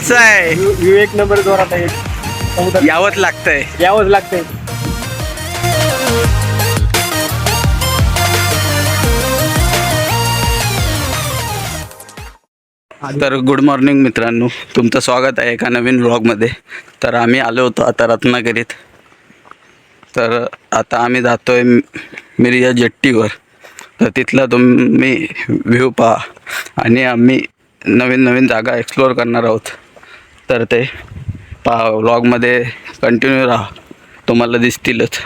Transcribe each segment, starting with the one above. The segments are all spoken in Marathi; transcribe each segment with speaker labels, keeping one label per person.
Speaker 1: कसं आहे?
Speaker 2: व्ह्यू एक नंबर जोरात आहे.
Speaker 1: यावंच लागतंय.
Speaker 2: यावंच लागतंय.
Speaker 1: तर गुड मॉर्निंग मित्रांनो, तुमचं स्वागत आहे एका नवीन व्लॉगमध्ये. तर आम्ही आलो होतो आता रत्नागिरीत. तर आता आम्ही जातो आहे मिरिया जेट्टीवर. तर तिथला तुम्ही व्ह्यू पहा आणि आम्ही नवीन नवीन जागा एक्सप्लोअर करणार आहोत. तर ते पहा, व्लॉगमध्ये कंटिन्यू राहा, तुम्हाला दिसतीलच.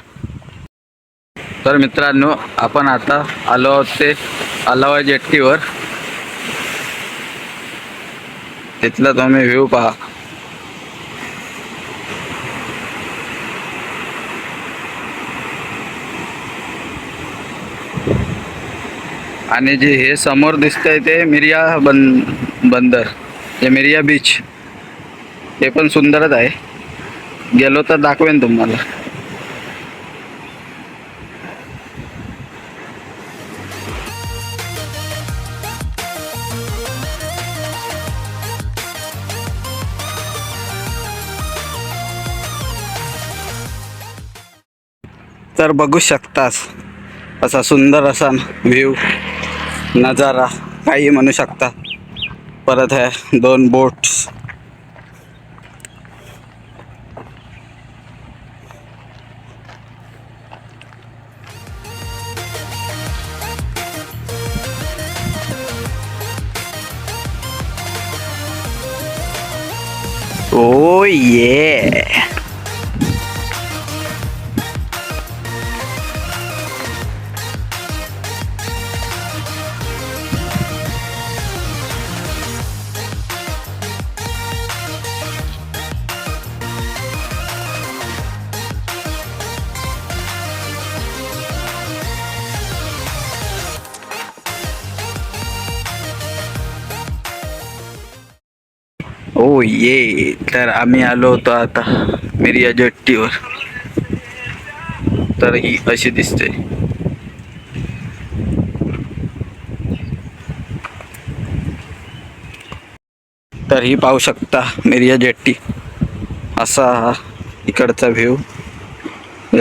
Speaker 1: तर मित्रांनो, आपण आता आलो आहोत ते अलावा जेट्टीवर. तिथला तुम्ही व्ह्यू पहा. आणि जे हे समोर दिसतंय ते मिरिया बंदर, जे मिरिया बीच, ते पण सुंदरच आहे. गेलो तर दाखवेन तुम्हाला. तर बघू शकतास, असा सुंदर असा व्ह्यू, नजारा काही म्हणू शकता. परत आहे 2 बोट्स. ओ ये, ओ ये. तर आम्ही आलो होतो आता मिरिया जेट्टीवर. तर ही अशी दिसते. तर ही पाहू शकता मिरिया जेट्टी. असा इकडचा व्ह्यू.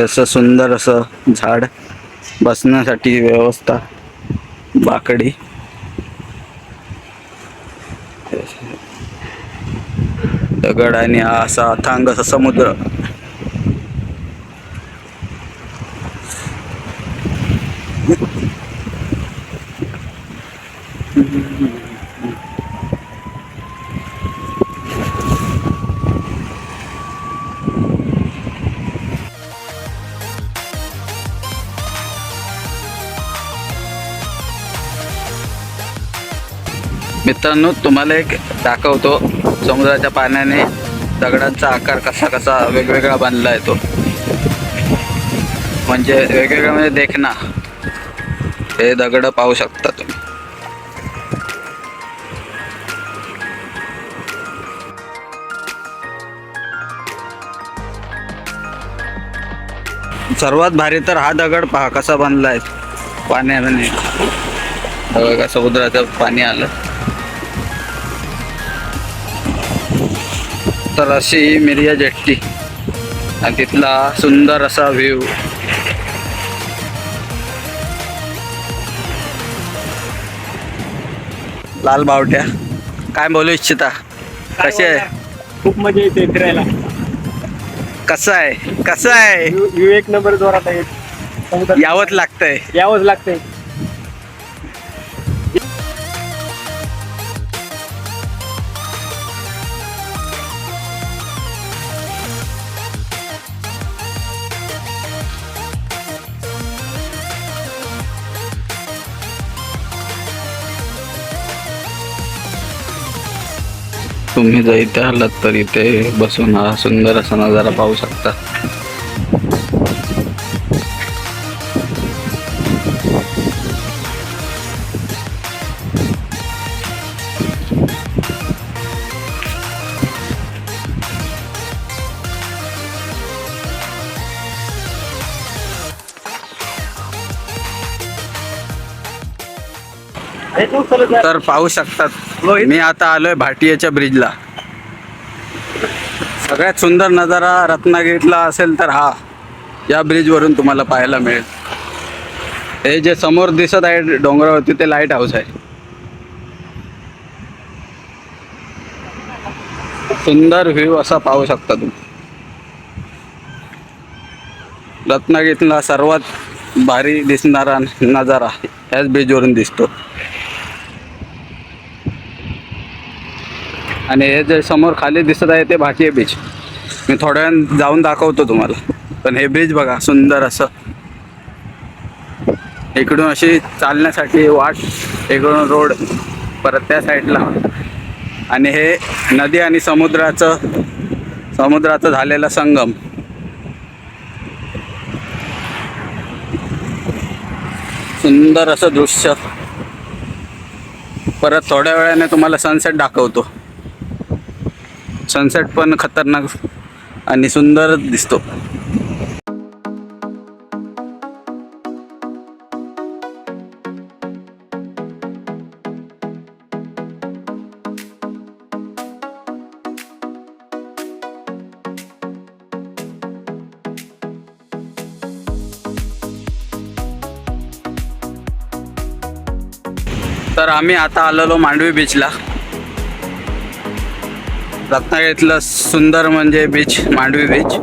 Speaker 1: असं सुंदर असं झाड, बसण्यासाठी व्यवस्था, बाकडी, दगड आणि हा असा अथांग असा समुद्र. मित्रांनो, तुम्हाला एक दाखवतो, समुद्राच्या पाण्याने दगडांचा आकार कसा कसा वेगवेगळा बांधला आहे तो. म्हणजे वेगवेगळा म्हणजे देखना. हे दगड पाहू शकता तुम्ही. सर्वात भारी तर हा दगड पहा कसा बांधला आहे पाण्याने. बघा, समुद्राचं पाणी आलं. तर अशी मिरिया जेट्टी आणि तिथला सुंदर असा व्ह्यू. लाल बावट्या, काय बोलू इच्छिता? कसे आहे?
Speaker 2: खूप मजा येते फिरायला.
Speaker 1: कसं आहे? कसं आहे?
Speaker 2: व्ह्यू एक नंबर जोरात आहे.
Speaker 1: यावंच लागतंय.
Speaker 2: यावंच लागतंय.
Speaker 1: तुम्ही जर इथे आलात तर इथे बसून हा सुंदर असा नजारा पाहू शकता. तर पाहू शकतात, मी आता आलोय भाटियाच्या ब्रिजला. सगळ्यात सुंदर नजारा रत्नागिरीतला असेल तर हा या ब्रिजवरून तुम्हाला पाहायला मिळेल. हे जे समोर दिसत आहे डोंगरावरती ते लाईट हाऊस आहे. सुंदर व्ह्यू असा पाहू शकता तुम्ही. रत्नागिरीतला सर्वात भारी दिसणारा नजारा याच ब्रिजवरून दिसतो. आणि हे जे समोर खाली दिसत आहे ते भाटिये बीच. मी थोड्या वेळानं जाऊन दाखवतो तुम्हाला. पण हे ब्रिज बघा सुंदर असं. इकडून अशी चालण्यासाठी वाट, इकडून रोड, परत त्या साईडला. आणि हे नदी आणि समुद्राचा झालेला संगम. सुंदर असं दृश्य. परत थोड्या वेळाने तुम्हाला सनसेट दाखवतो. सनसेट पण खतरनाक आणि सुंदर दिसतो. तर आम्ही आता आलेलो मांडवी बीचला. रत्नागिरीतलं सुंदर म्हणजे बीच मांडवी बीच.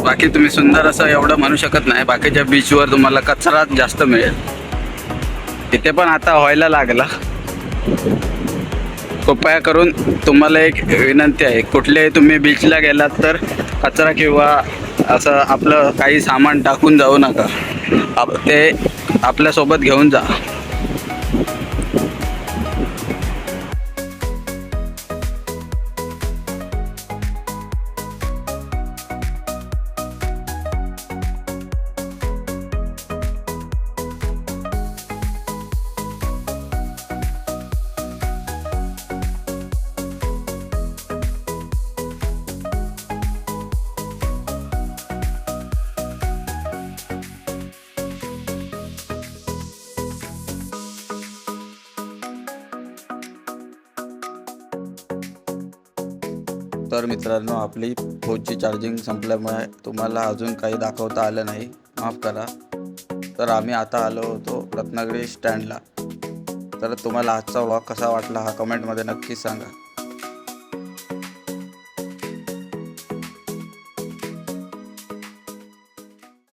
Speaker 1: बाकी तुम्ही सुंदर असं एवढं म्हणू शकत नाही. बाकीच्या बीचवर तुम्हाला कचरा जास्त मिळेल. इथे पण आता व्हायला लागला. कृपया करून तुम्हाला एक विनंती आहे, कुठल्याही तुम्ही बीचला गेलात तर कचरा किंवा असं आपलं काही सामान टाकून जाऊ नका. ते आपल्यासोबत घेऊन जा. तर मित्रांनो, आपली फोनची चार्जिंग संपल्यामुळे तुम्हाला अजून काही दाखवता आलं नाही, माफ करा. तर आम्ही आता आलो होतो रत्नागिरी स्टँडला. तर तुम्हाला आजचा व्लॉग कसा वाटला हा कमेंटमध्ये नक्कीच सांगा.